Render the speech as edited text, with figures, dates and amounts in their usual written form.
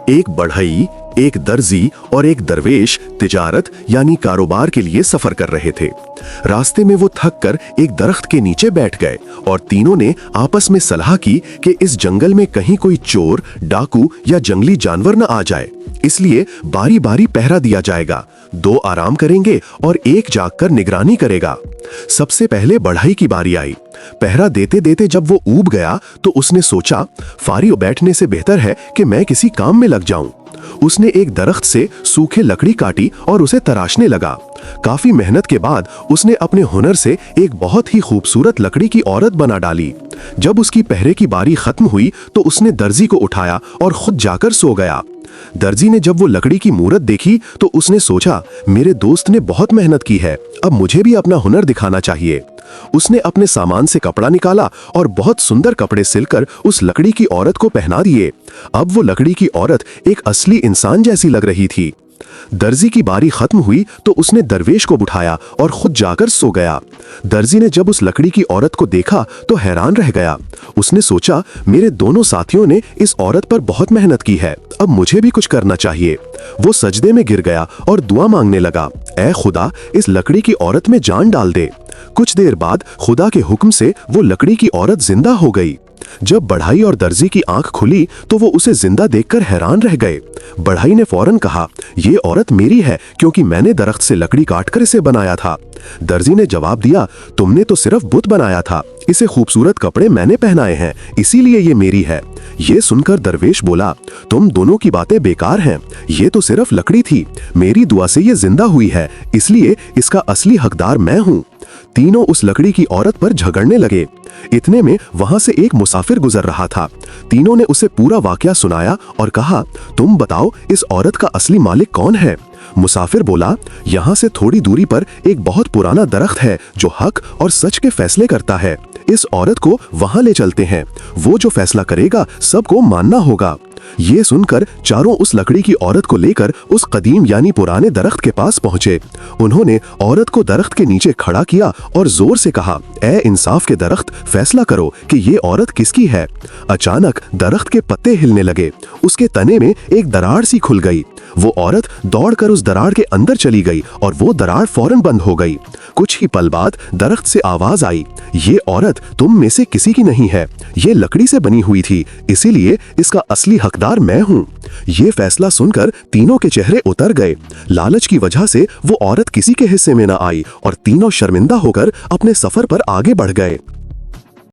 एक बढ़ई, एक दर्जी और एक दरवेश तिजारत यानी कारोबार के लिए सफर कर रहे थे। रास्ते में वो थक कर एक दरख्त के नीचे बैठ गए और तीनों ने आपस में सलाह की कि इस जंगल में कहीं कोई चोर, डाकू या जंगली जानवर न आ जाए, इसलिए बारी बारी पहरा दिया जाएगा। दो आराम करेंगे और एक जागकर निगरानी करेगा। सबसे पहले बढ़ई की बारी आई। पहरा देते देते जब वो ऊब गया तो उसने सोचा, फारिग बैठने से बेहतर है कि मैं किसी काम में लग जाऊं। उसने एक दरख्त से सूखे लकड़ी काटी और उसे तराशने लगा। काफी मेहनत के बाद उसने अपने हुनर से एक बहुत ही खूबसूरत लकड़ी की औरत बना डाली। जब उसकी पहरे की बारी खत्म हुई तो उसने दर्जी को उठाया और खुद जाकर सो गया। दर्जी ने जब वो लकड़ी की मूरत देखी तो उसने सोचा, मेरे दोस्त ने बहुत मेहनत की है, अब मुझे भी अपना हुनर दिखाना चाहिए। उसने अपने सामान से कपड़ा निकाला और बहुत सुंदर कपड़े सिलकर उस लकड़ी की औरत को पहना दिए। अब वो लकड़ी की औरत एक असली इंसान जैसी लग रही थी। दर्जी की बारी खत्म हुई तो उसने दरवेश को उठाया और खुद जाकर सो गया। दर्जी ने जब उस लकड़ी की औरत को देखा तो हैरान रह गया। उसने सोचा, मेरे दोनों साथियों ने इस औरत पर बहुत मेहनत की है, अब मुझे भी कुछ करना चाहिए। वो सजदे में गिर गया और दुआ मांगने लगा, ऐ खुदा, इस लकड़ी की औरत में जान डाल दे। कुछ देर बाद खुदा के हुक्म से वो लकड़ी की औरत जिंदा हो गई। जब बढ़ई और दर्जी की आंख खुली तो वो उसे जिंदा देखकर हैरान रह गए। बढ़ई ने फौरन कहा, ये औरत मेरी है क्योंकि मैंने दरख्त से लकड़ी काटकर इसे बनाया था। दर्जी ने जवाब दिया, तुमने तो सिर्फ बुत बनाया था, इसे खूबसूरत कपड़े मैंने पहनाए हैं, इसीलिए ये मेरी है। ये सुनकर दरवेश बोला, तुम दोनों की बातें बेकार हैं, ये तो सिर्फ लकड़ी थी, मेरी दुआ से ये जिंदा हुई है, इसलिए इसका असली हकदार मैं हूँ। तीनों उस लकड़ी की औरत पर झगड़ने लगे। इतने में वहां से एक मुसाफिर गुजर रहा था। तीनों ने उसे पूरा वाकया सुनाया और कहा, तुम बताओ, इस औरत का असली मालिक कौन है? मुसाफिर बोला, यहाँ से थोड़ी दूरी पर एक बहुत पुराना दरख्त है जो हक और सच के फैसले करता है। इस औरत को वहां ले चलते हैं, वो जो फैसला करेगा सबको मानना होगा। ये सुनकर चारों उस लकड़ी की औरत को लेकर उस कदीम यानी पुराने दरख्त के पास पहुंचे। उन्होंने औरत को दरख्त के नीचे खड़ा किया और जोर से कहा, ऐ इंसाफ के दरख्त, फैसला करो कि ये औरत किसकी है। अचानक दरख्त के पत्ते हिलने लगे, उसके तने में एक दरार सी खुल गई। वो औरत दौड़कर उस दरार के अंदर चली गई और वो दरार फौरन बंद हो गई। कुछ ही पल बाद दरख्त से आवाज आई, ये औरत तुम में से किसी की नहीं है, ये लकड़ी से बनी हुई थी, इसीलिए इसका असली हकदार मैं हूँ। ये फैसला सुनकर तीनों के चेहरे उतर गए। लालच की वजह से वो औरत किसी के हिस्से में न आई और तीनों शर्मिंदा होकर अपने सफर पर आगे बढ़ गए।